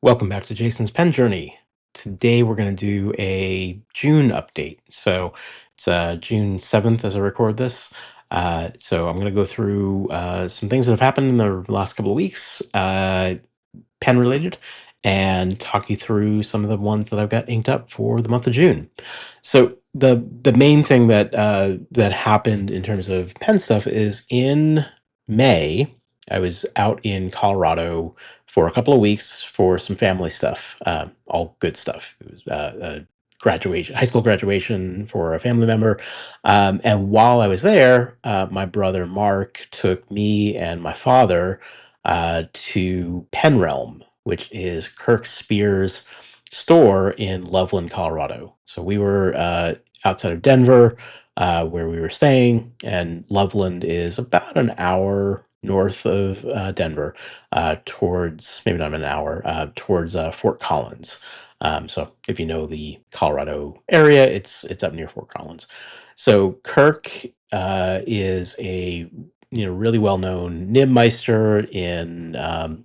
Welcome back to Jason's Pen Journey. Today we're going to do a June update. So it's June 7th as I record this. So I'm going to go through some things that have happened in the last couple of weeks, pen related, and talk you through some of the ones that I've got inked up for the month of June. So the main thing that happened in terms of pen stuff is in May, I was out in Colorado for a couple of weeks for some family stuff, all good stuff. It was a graduation, high school graduation for a family member. And while I was there, my brother Mark took me and my father to Pen Realm, which is Kirk Spear's store in Loveland, Colorado. So we were outside of Denver, where we were staying, and Loveland is about an hour north of Denver, towards maybe not an hour, towards Fort Collins. So if you know the Colorado area, it's up near Fort Collins. So Kirk is a really well known nib meister in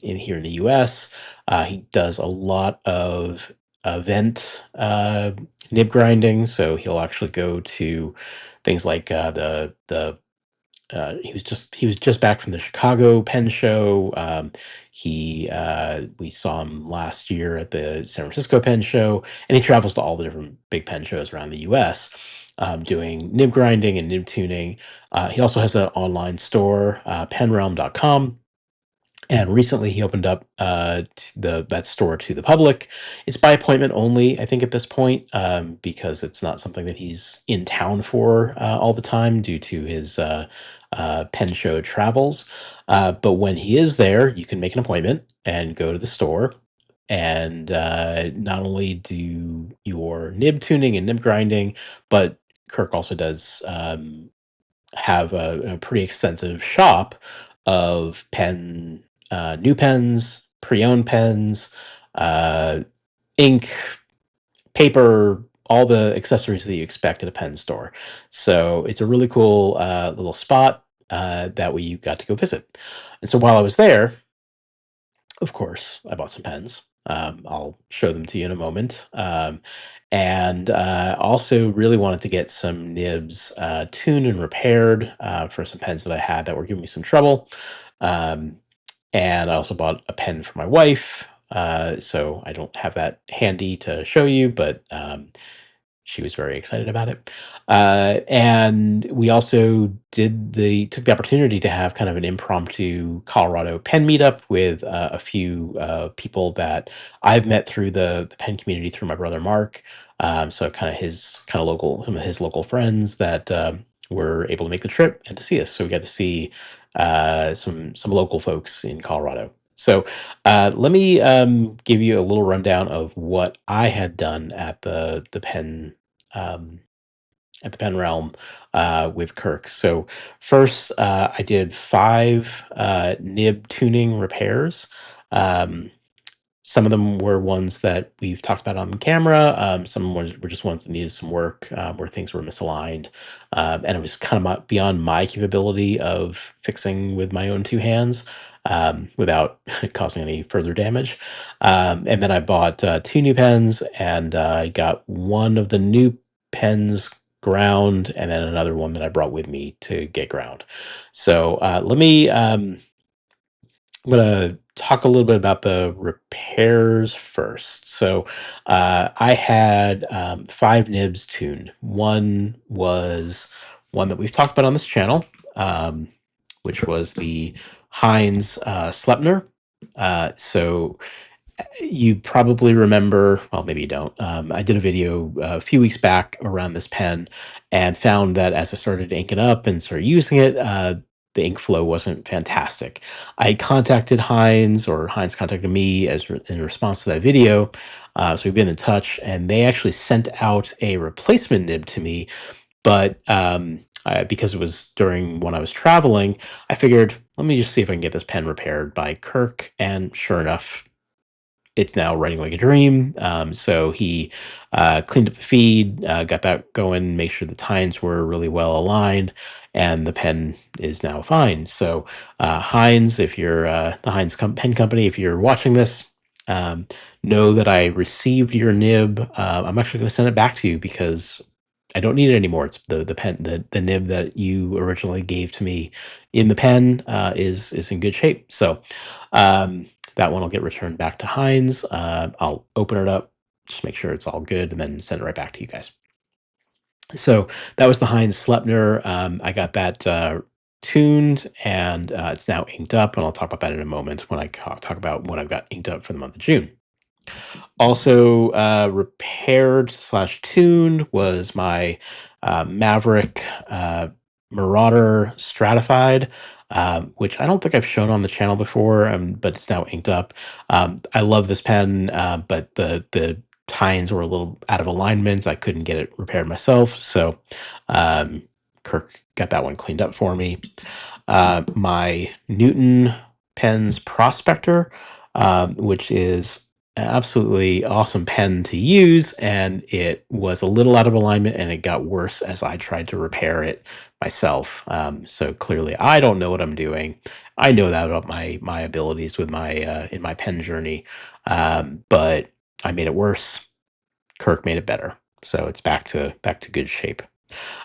here in the U.S. He does a lot of event nib grinding, so he'll actually go to things like the he was just back from the Chicago Pen Show. We saw him last year at the San Francisco Pen Show, and he travels to all the different big pen shows around the U.S. Doing nib grinding and nib tuning. He also has an online store, penrealm.com. And recently, he opened up that store to the public. It's by appointment only, I think, at this point, because it's not something that he's in town for all the time due to his pen show travels. But when he is there, you can make an appointment and go to the store. And not only do your nib tuning and nib grinding, but Kirk also does have a pretty extensive shop of new pens, pre-owned pens, uh, ink, paper, all the accessories that you expect at a pen store. So it's a really cool little spot that we got to go visit. And so while I was there, of course, I bought some pens. I'll show them to you in a moment. And also really wanted to get some nibs tuned and repaired for some pens that I had that were giving me some trouble. Um, and I also bought a pen for my wife. So I don't have that handy to show you, but she was very excited about it. And we also took the opportunity to have kind of an impromptu Colorado pen meetup with a few people that I've met through the pen community through my brother Mark. So kind of some of his local friends that were able to make the trip and to see us. So we got to see some local folks in Colorado. So let me give you a little rundown of what I had done um, at the pen realm with Kirk. So first, I did 5 nib tuning repairs. Um, some of them were ones that we've talked about on camera. Some were just ones that needed some work, where things were misaligned. And it was kind of beyond my capability of fixing with my own 2 hands, without causing any further damage. And then I bought 2 new pens, and I got one of the new pens ground, and then another one that I brought with me to get ground. So I'm gonna talk a little bit about the repairs first. So I had 5 nibs tuned. One was one that we've talked about on this channel, which was the Hinze Sleipnir. So you probably remember, well, maybe you don't. I did a video a few weeks back around this pen and found that as I started to ink it up and started using it, the ink flow wasn't fantastic. I contacted Heinz, or Heinz contacted me in response to that video. So we've been in touch, and they actually sent out a replacement nib to me. But because it was during when I was traveling, I figured, let me just see if I can get this pen repaired by Kirk. And sure enough, it's now writing like a dream. So he cleaned up the feed, got that going, make sure the tines were really well aligned, and the pen is now fine. So, Heinz, if you're the Heinz pen company, if you're watching this, um, know that I received your nib. I'm actually going to send it back to you because I don't need it anymore. It's the nib that you originally gave to me in the pen is in good shape. So um, that one will get returned back to Heinz. I'll open it up, just make sure it's all good, and then send it right back to you guys. So that was the Hinze Sleipnir. I got that tuned, and it's now inked up, and I'll talk about that in a moment when I talk about what I've got inked up for the month of June. Also repaired slash tuned was my Maverick Marauder Stratified, which I don't think I've shown on the channel before, but it's now inked up. I love this pen, but the tines were a little out of alignment. I couldn't get it repaired myself, so um, Kirk got that one cleaned up for me. My Newton Pens Prospector, which is an absolutely awesome pen to use, and it was a little out of alignment, and it got worse as I tried to repair it myself. So clearly, I don't know what I'm doing. I know that about my abilities with my in my pen journey, but I made it worse. Kirk made it better, so it's back to good shape.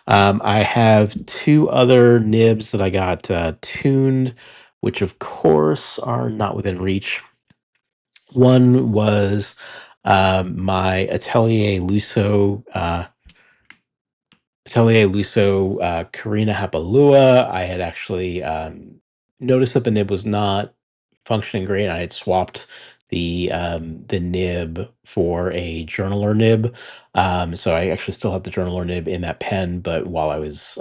I have two other nibs that I got tuned, which of course are not within reach. One was my Atelier Lusso Carina Hapalua. I had actually noticed that the nib was not functioning great. I had swapped the nib for a journaler nib. So I actually still have the journaler nib in that pen, but while I was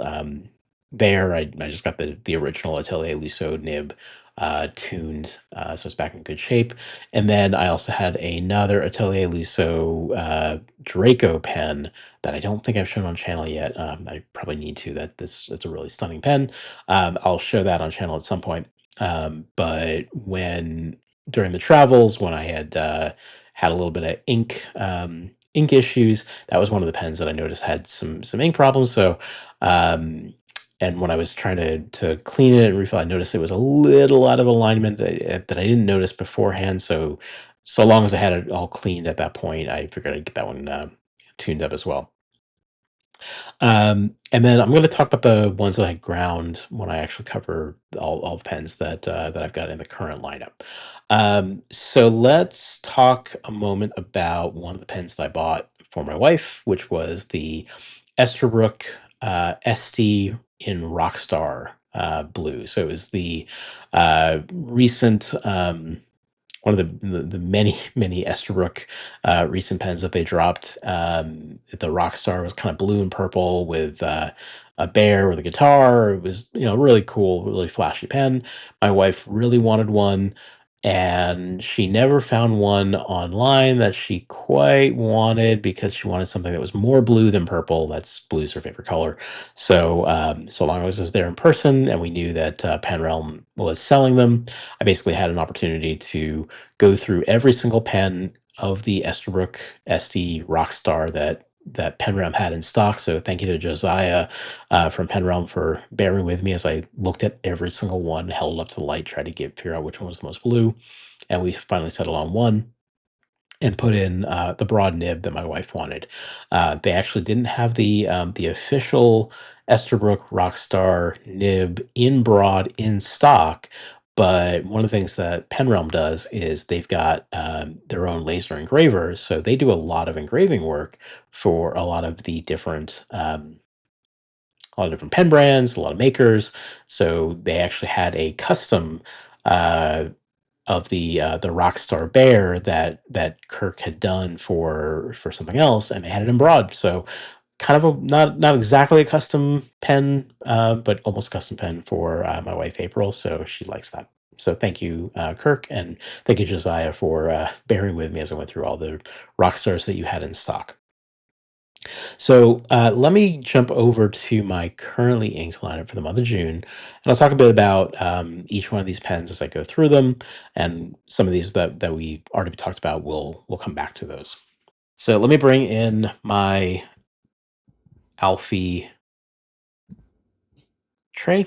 there, I just got the original Atelier Lusso nib tuned, so it's back in good shape. And then I also had another Atelier Lusso Draco pen that I don't think I've shown on channel yet. I probably need to. It's a really stunning pen. I'll show that on channel at some point. But when during the travels, when I had a little bit of ink issues, that was one of the pens that I noticed had some ink problems. So um, and when I was trying to clean it and refill, I noticed it was a little out of alignment that I didn't notice beforehand. So long as I had it all cleaned at that point, I figured I'd get that one tuned up as well. And then I'm going to talk about the ones that I ground when I actually cover all the pens that I've got in the current lineup. So let's talk a moment about one of the pens that I bought for my wife, which was the Esterbrook Estie in Rockstar blue. So it was the recent. One of the many Esterbrook recent pens that they dropped. The Rockstar was kind of blue and purple with a bear with a guitar. It was really cool, really flashy pen. My wife really wanted one, and she never found one online that she quite wanted because she wanted something that was more blue than purple. That's blue's her favorite color. So so long as I was there in person and we knew that Pen Realm was selling them, I basically had an opportunity to go through every single pen of the Esterbrook Estie Rockstar that Penrealm had in stock. So thank you to Josiah from Penrealm for bearing with me as I looked at every single one, held it up to the light, tried to figure out which one was the most blue, and we finally settled on one and put in the broad nib that my wife wanted. They actually didn't have the official Esterbrook Rockstar nib in broad in stock, but one of the things that Penrealm does is they've got their own laser engravers, so they do a lot of engraving work for a lot of different pen brands, a lot of makers. So they actually had a custom. Of the Rockstar Bear that Kirk had done for something else, and they had it in broad. So kind of a not exactly a custom pen, but almost custom pen for my wife April. So she likes that. So thank you, Kirk, and thank you, Josiah, for bearing with me as I went through all the Rockstars that you had in stock. So let me jump over to my currently inked lineup for the month of June, and I'll talk a bit about each one of these pens as I go through them, and some of these that we already talked about. We'll come back to those. So let me bring in my Alfie tray.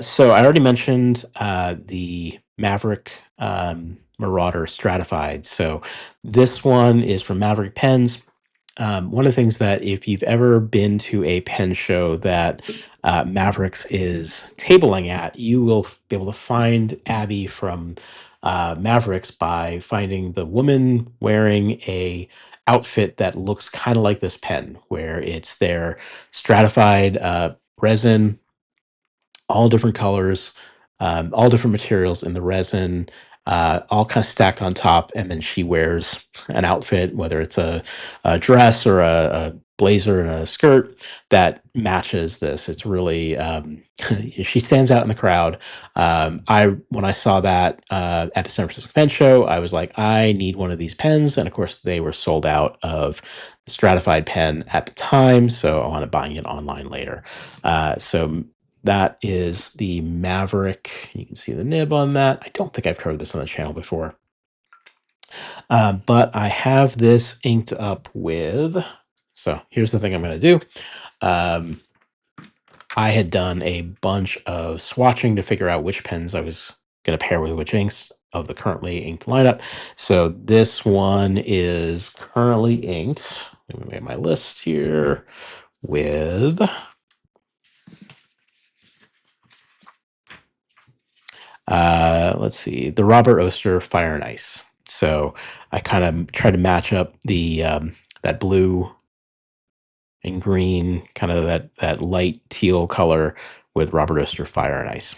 So I already mentioned the Maverick Marauder Stratified. So this one is from Maverick Pens. One of the things that if you've ever been to a pen show that Mavericks is tabling at, you will be able to find Abby from Mavericks by finding the woman wearing a outfit that looks kind of like this pen, where it's their stratified resin, all different colors, all different materials in the resin, all kind of stacked on top. And then she wears an outfit, whether it's a dress or a blazer and a skirt that matches this. It's really, she stands out in the crowd. When I saw that at the San Francisco Pen Show, I was like, I need one of these pens. And of course, they were sold out of the stratified pen at the time. So I wound up buying it online later. So that is the Maverick. You can see the nib on that. I don't think I've covered this on the channel before. But I have this inked up with, so here's the thing I'm going to do. I had done a bunch of swatching to figure out which pens I was going to pair with which inks of the currently inked lineup. So this one is currently inked. Let me make my list here with let's see, the Robert Oster Fire and Ice. So I kind of try to match up the that blue and green, kind of that light teal color with Robert Oster Fire and Ice.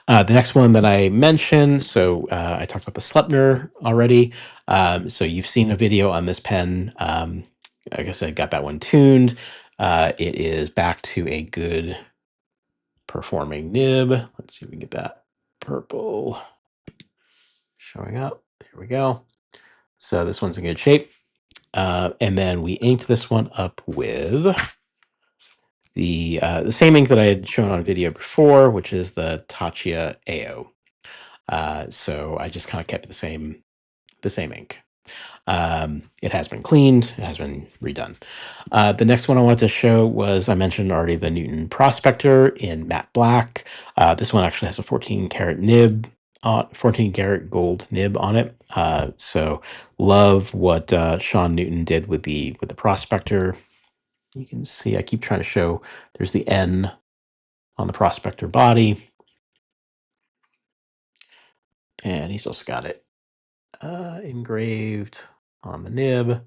The next one that I mentioned, so I talked about the Sleipnir already. So you've seen a video on this pen. Like I said, got that one tuned. It is back to a good performing nib. Let's see if we can get that purple showing up. There we go. So this one's in good shape. And then we inked this one up with the same ink that I had shown on video before, which is the Taccia AO. So I just kind of kept the same ink. It has been cleaned, it has been redone. The next one I wanted to show was, I mentioned already, the Newton Prospector in matte black. This one actually has a 14 karat nib, 14 karat gold nib on it. So love what Sean Newton did with the Prospector. You can see I keep trying to show there's the N on the Prospector body. And he's also got it engraved on the nib.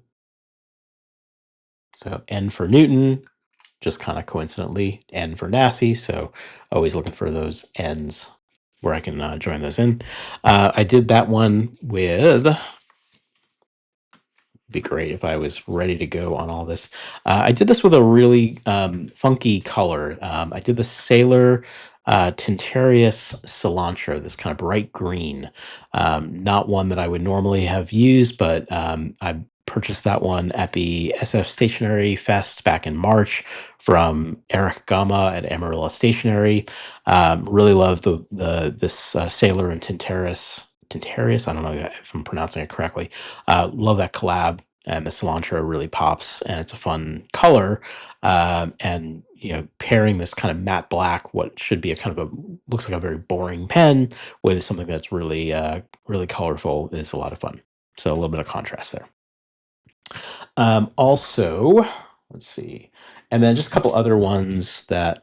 So N for Newton, just kind of coincidentally, N for Nasty. So always looking for those N's where I can join those in. I did that one with, be great if I was ready to go on all this. I did this with a really funky color. I did the Sailor Tinterías Cilantro, this kind of bright green. Not one that I would normally have used, but I purchased that one at the SF Stationery Fest back in March from Eric Gama at Amarilla Stationery. Really love this Sailor and Tinterías. I don't know if I'm pronouncing it correctly. Love that collab, and the cilantro really pops, and it's a fun color. And pairing this kind of matte black, what should be a kind of looks like a very boring pen, with something that's really really colorful is a lot of fun. So a little bit of contrast there. Also, let's see, and then just a couple other ones that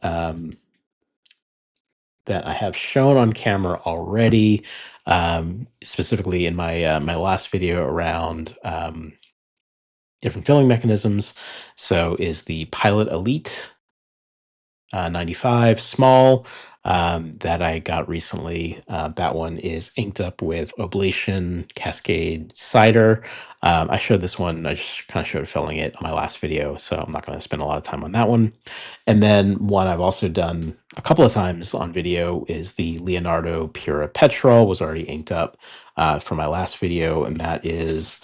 that I have shown on camera already, specifically in my my last video around different filling mechanisms. So is the Pilot Elite 95 small that I got recently. That one is inked up with Oblation, Cascade, Cider. I showed this one, I just kind of showed filling it on my last video, so I'm not going to spend a lot of time on that one. And then one I've also done a couple of times on video is the Leonardo Pura Petrol, was already inked up for my last video, and that is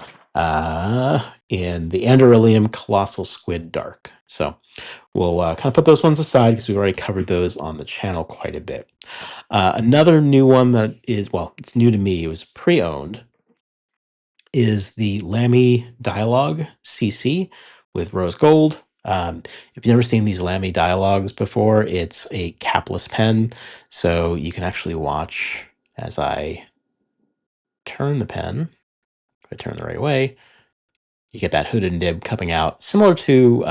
in the Anderillium Colossal Squid Dark. So we'll kind of put those ones aside because we've already covered those on the channel quite a bit. Another new one that is, well, it's new to me, it was pre-owned, is the Lamy Dialogue CC with rose gold. If you've never seen these Lamy dialogues before, it's a capless pen, so you can actually watch as I turn the pen. If I turn the right way, you get that hooded nib coming out, similar to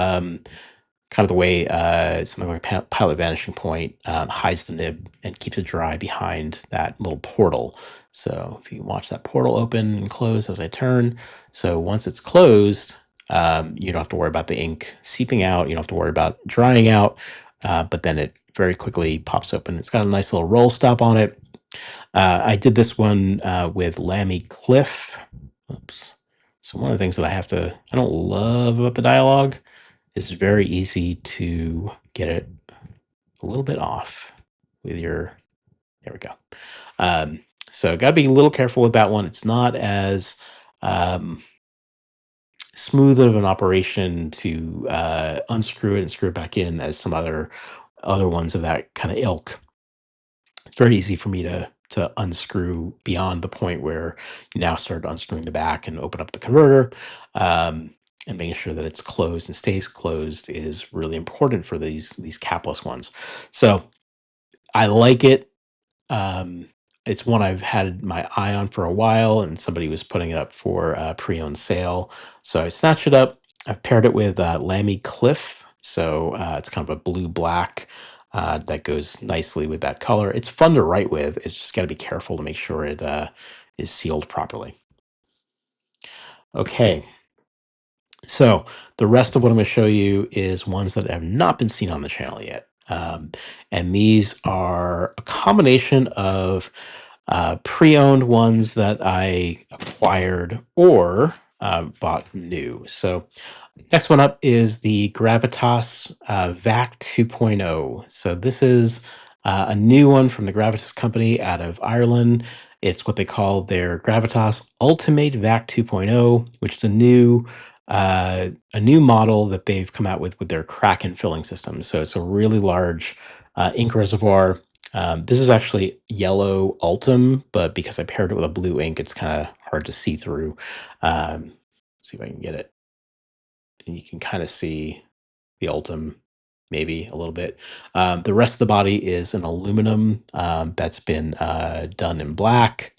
kind of the way something like Pilot Vanishing Point hides the nib and keeps it dry behind that little portal. So if you watch that portal open and close as I turn, so once it's closed, you don't have to worry about the ink seeping out. You don't have to worry about drying out, but then it very quickly pops open. It's got a nice little roll stop on it. I did this one with Lamy Cliff. Oops. So one of the things that I don't love about the dialogue, it's very easy to get it a little bit off with your, there we go. Um, so got to be a little careful with that one. It's not as smooth of an operation to unscrew it and screw it back in as some other ones of that kind of ilk. It's very easy for me to unscrew beyond the point where you now start unscrewing the back and open up the converter. And making sure that it's closed and stays closed is really important for these capless ones. So I like it. Um, it's one I've had my eye on for a while, and somebody was putting it up for a pre-owned sale. So I snatched it up. I've paired it with Lamy Cliff. So it's kind of a blue-black that goes nicely with that color. It's fun to write with. It's just got to be careful to make sure it is sealed properly. Okay. So the rest of what I'm going to show you is ones that have not been seen on the channel yet. And these are a combination of pre-owned ones that I acquired or bought new. So next one up is the Gravitas VAC 2.0. So this is a new one from the Gravitas company out of Ireland. It's what they call their Gravitas Ultimate VAC 2.0, which is a new model that they've come out with their Kraken filling system. So it's a really large ink reservoir. This is actually yellow Ultim, but because I paired it with a blue ink, it's kind of hard to see through. Let's see if I can get it. And you can kind of see the Ultim maybe a little bit. The rest of the body is an aluminum that's been done in black.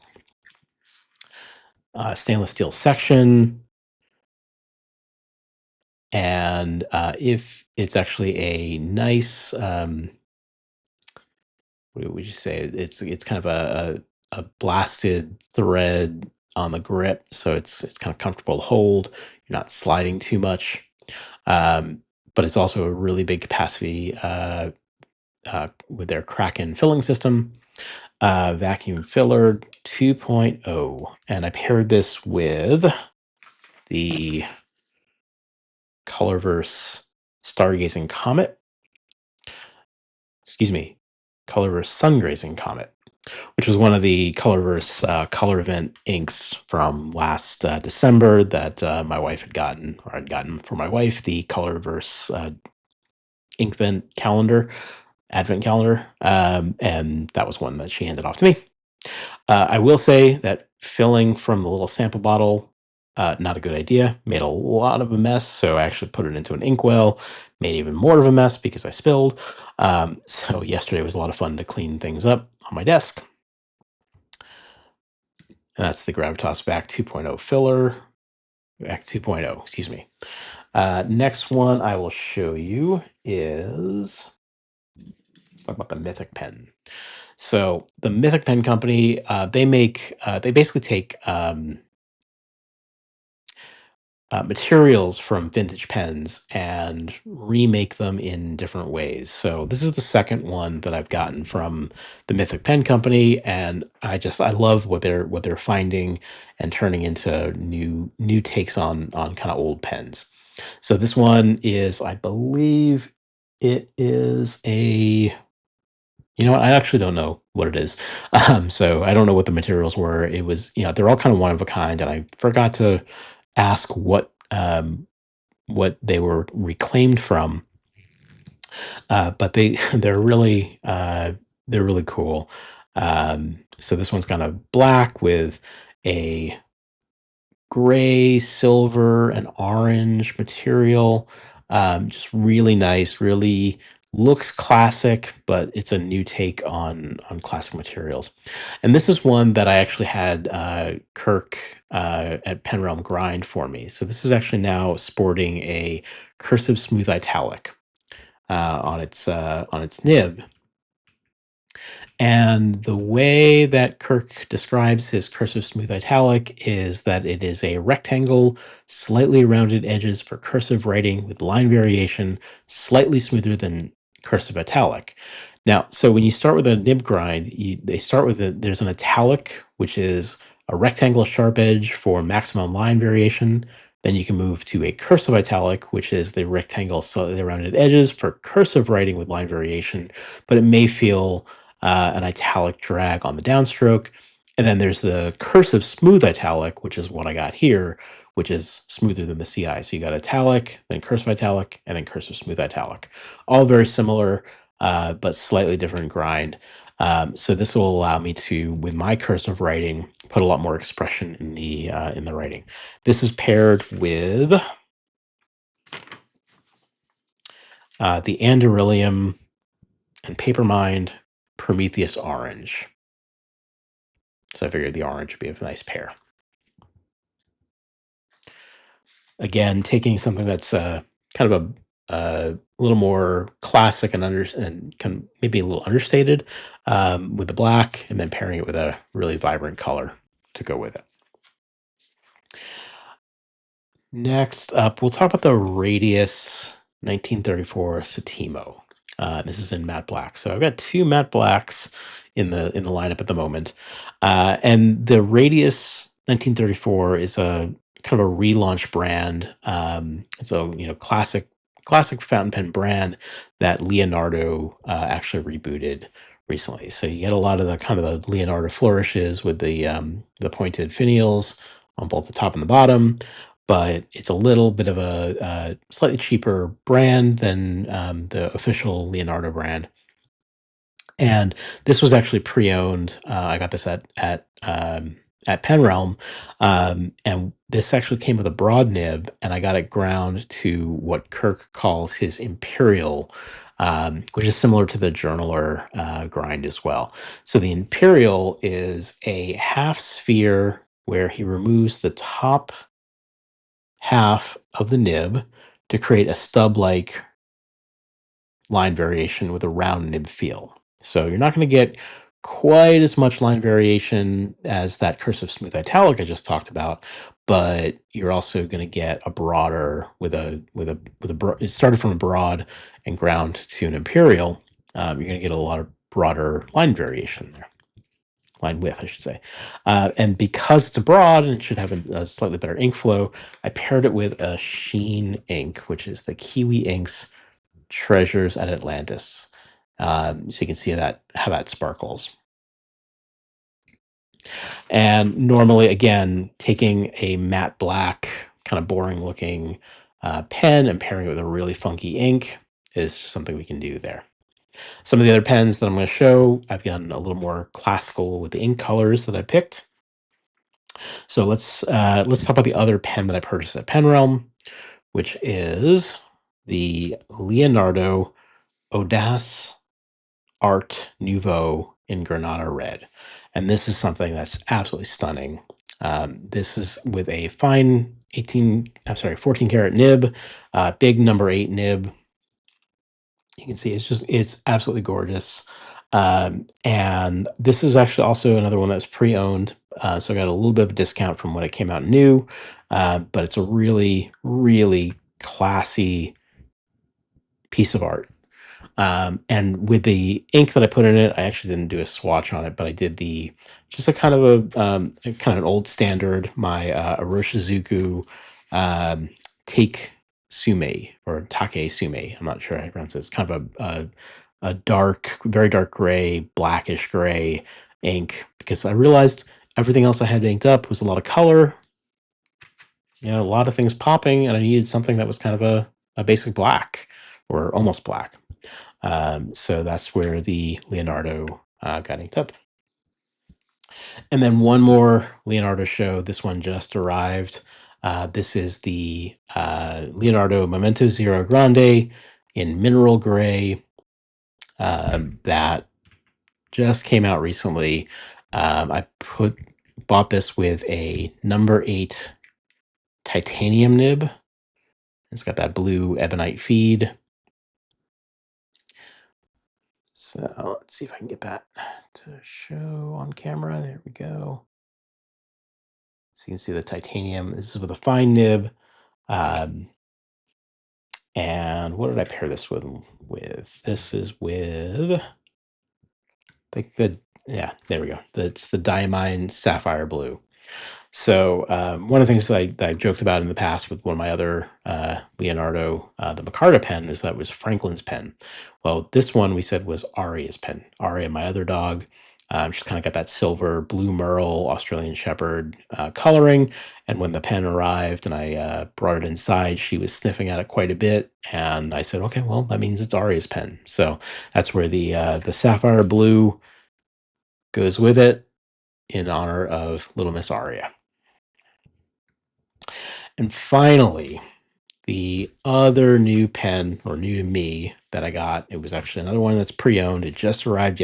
Stainless steel section. And if it's actually a nice, what would you say? It's kind of a blasted thread on the grip, so it's kind of comfortable to hold. You're not sliding too much, but it's also a really big capacity with their Kraken filling system. Vacuum filler 2.0, and I paired this with the Colorverse Stargazing Comet. Excuse me, Colorverse Sungrazing Comet, which was one of the Colorverse color event inks from last December that my wife had gotten, or I'd gotten for my wife, the Colorverse ink vent calendar, advent calendar, and that was one that she handed off to me. I will say that filling from the little sample bottle, not a good idea. Made a lot of a mess, so I actually put it into an inkwell. Made even more of a mess because I spilled. So yesterday was a lot of fun to clean things up on my desk. And that's the Gravitas VAC 2.0 filler. VAC 2.0, excuse me. Next one I will show you is, let's talk about the Mythic pen. So the Mythic Pen Company, they basically take materials from vintage pens and remake them in different ways. So this is the second one that I've gotten from the Mythic Pen Company, and I love what they're finding and turning into new takes on kind of old pens. So this one is, I believe, it is a, you know what? I actually don't know what it is. So I don't know what the materials were. It was, they're all kind of one of a kind, and I forgot to ask what they were reclaimed from. But they're really cool. So this one's kind of black with a gray, silver, and orange material. Just really nice, really looks classic, but it's a new take on classic materials. And this is one that I actually had Kirk at Penrealm grind for me. So this is actually now sporting a cursive smooth italic on its nib. And the way that Kirk describes his cursive smooth italic is that it is a rectangle, slightly rounded edges for cursive writing with line variation, slightly smoother than cursive italic. Now, so when you start with a nib grind, they start with there's an italic, which is a rectangle sharp edge for maximum line variation. Then you can move to a cursive italic, which is the rectangle slightly rounded edges for cursive writing with line variation, but it may feel an italic drag on the downstroke. And then there's the cursive smooth italic, which is what I got here, which is smoother than the CI. So you got italic, then cursive italic, and then cursive smooth italic. All very similar, but slightly different grind. So this will allow me to, with my cursive writing, put a lot more expression in the writing. This is paired with the Anderillium and Papermind Prometheus Orange. So I figured the orange would be a nice pair. Again, taking something that's kind of a little more classic and kind of maybe a little understated with the black, and then pairing it with a really vibrant color to go with it. Next up, we'll talk about the Radius 1934 Settimo. This is in matte black. So I've got two matte blacks in the lineup at the moment, and the Radius 1934 is a kind of a relaunch brand. So classic fountain pen brand that Leonardo actually rebooted recently. So you get a lot of the kind of the Leonardo flourishes with the pointed finials on both the top and the bottom, but it's a little bit of a slightly cheaper brand than the official Leonardo brand. And this was actually pre-owned. I got this at Penrealm, and this actually came with a broad nib, and I got it ground to what Kirk calls his Imperial, which is similar to the journaler grind as well. So the Imperial is a half sphere where he removes the top half of the nib to create a stub-like line variation with a round nib feel. So you're not going to get quite as much line variation as that cursive smooth italic I just talked about, but you're also going to get a broader it started from a broad and ground to an imperial. You're going to get a lot of broader line variation there. Line width, I should say. And because it's a broad and it should have a slightly better ink flow, I paired it with a sheen ink, which is the Kiwi Inks Treasures at Atlantis. So you can see how that sparkles. And normally, again, taking a matte black, kind of boring looking pen and pairing it with a really funky ink is something we can do there. Some of the other pens that I'm going to show, I've gotten a little more classical with the ink colors that I picked. So let's talk about the other pen that I purchased at Penrealm, which is the Leonardo Audace Art Nouveau in Granada Red. And this is something that's absolutely stunning. This is with a fine 14 karat nib, big number 8 nib. You can see it's absolutely gorgeous. And this is actually also another one that's pre-owned. So I got a little bit of a discount from when it came out new. But it's a really, really classy piece of art. And with the ink that I put in it, I actually didn't do a swatch on it, but I did just a kind of a kind of an old standard, my Aroshizuku Take Sume or Take Sume. I'm not sure how to pronounce it. It's kind of a dark, very dark gray, blackish gray ink because I realized everything else I had inked up was a lot of color, a lot of things popping, and I needed something that was kind of a basic black or almost black. So that's where the Leonardo got inked up. And then one more Leonardo show. This one just arrived. This is the Leonardo Memento Zero Grande in mineral gray that just came out recently. I bought this with a number 8 titanium nib. It's got that blue ebonite feed. So let's see if I can get that to show on camera. There we go. So you can see the titanium. This is with a fine nib. And what did I pair this with? This is with, like, yeah, there we go. That's the Diamine Sapphire Blue. So one of the things that I joked about in the past with one of my other Leonardo, the Micarta pen, is that was Franklin's pen. Well, this one we said was Aria's pen. Aria, my other dog, she's kind of got that silver blue merle Australian Shepherd coloring. And when the pen arrived and I brought it inside, she was sniffing at it quite a bit. And I said, okay, well, that means it's Aria's pen. So that's where the sapphire blue goes with it in honor of Little Miss Aria. And finally, the other new pen, or new to me, that I got, it was actually another one that's pre-owned. It just arrived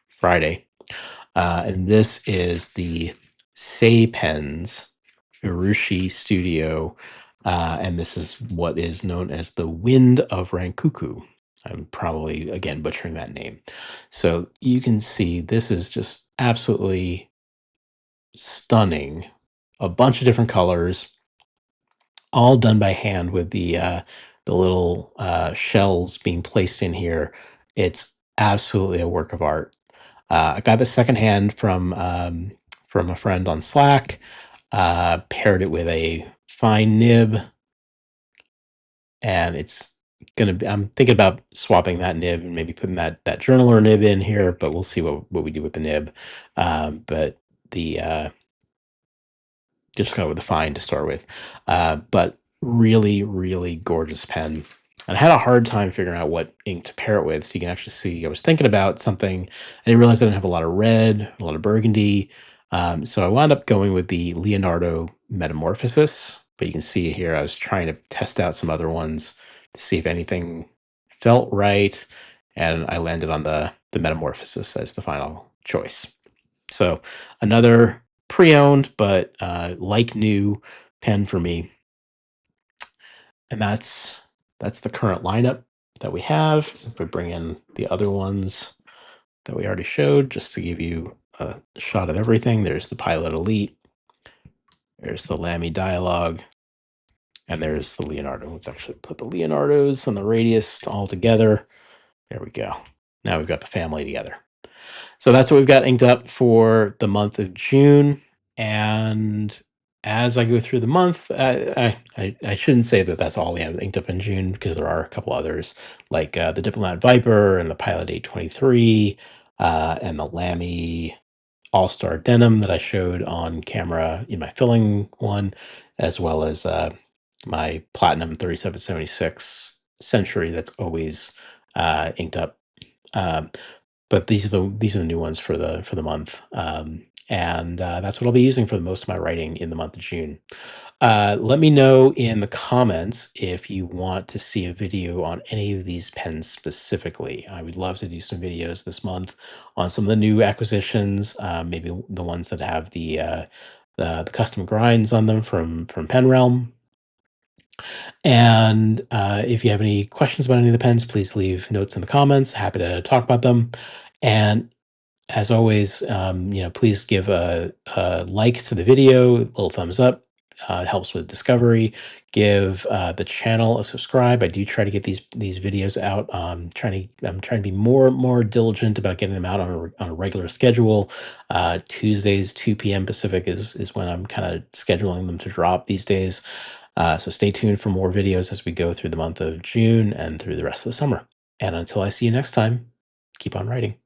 Friday. And this is the Say Pens Urushi Studio. And this is what is known as the Wind of Rankuku. I'm probably, again, butchering that name. So you can see this is just absolutely stunning. A bunch of different colors, all done by hand with the little shells being placed in here. It's absolutely a work of art. I got this secondhand from a friend on Slack. Paired it with a fine nib, and it's gonna be. I'm thinking about swapping that nib and maybe putting that journaler nib in here, but we'll see what we do with the nib. But the just go with the fine to start with. But really, really gorgeous pen. And I had a hard time figuring out what ink to pair it with. So you can actually see I was thinking about something. I didn't realize I didn't have a lot of red, a lot of burgundy. So I wound up going with the Leonardo Metamorphosis. But you can see here I was trying to test out some other ones to see if anything felt right. And I landed on the Metamorphosis as the final choice. So another pre-owned but like new pen for me, and that's the current lineup that we have. If we bring in the other ones that we already showed, just to give you a shot of everything, there's the Pilot Elite, there's the Lamy Dialogue, and there's the Leonardo. Let's actually put the Leonardos and the Radius all together. There we go. Now we've got the family together. So that's what we've got inked up for the month of June. And as I go through the month, I shouldn't say that that's all we have inked up in June, because there are a couple others, like the Diplomat Viper and the Pilot 823 and the Lamy All-Star Denim that I showed on camera in my filling one, as well as my Platinum 3776 Century that's always inked up. But these are the new ones for the month, and that's what I'll be using for most of my writing in the month of June. Let me know in the comments if you want to see a video on any of these pens specifically. I would love to do some videos this month on some of the new acquisitions, maybe the ones that have the custom grinds on them from Pen Realm. And if you have any questions about any of the pens, please leave notes in the comments. Happy to talk about them. And as always, please give a like to the video, a little thumbs up. It helps with discovery. Give the channel a subscribe. I do try to get these videos out. I'm trying to be more diligent about getting them out on a regular schedule. Tuesdays, 2 p.m. Pacific is when I'm kind of scheduling them to drop these days. So stay tuned for more videos as we go through the month of June and through the rest of the summer. And until I see you next time, keep on writing.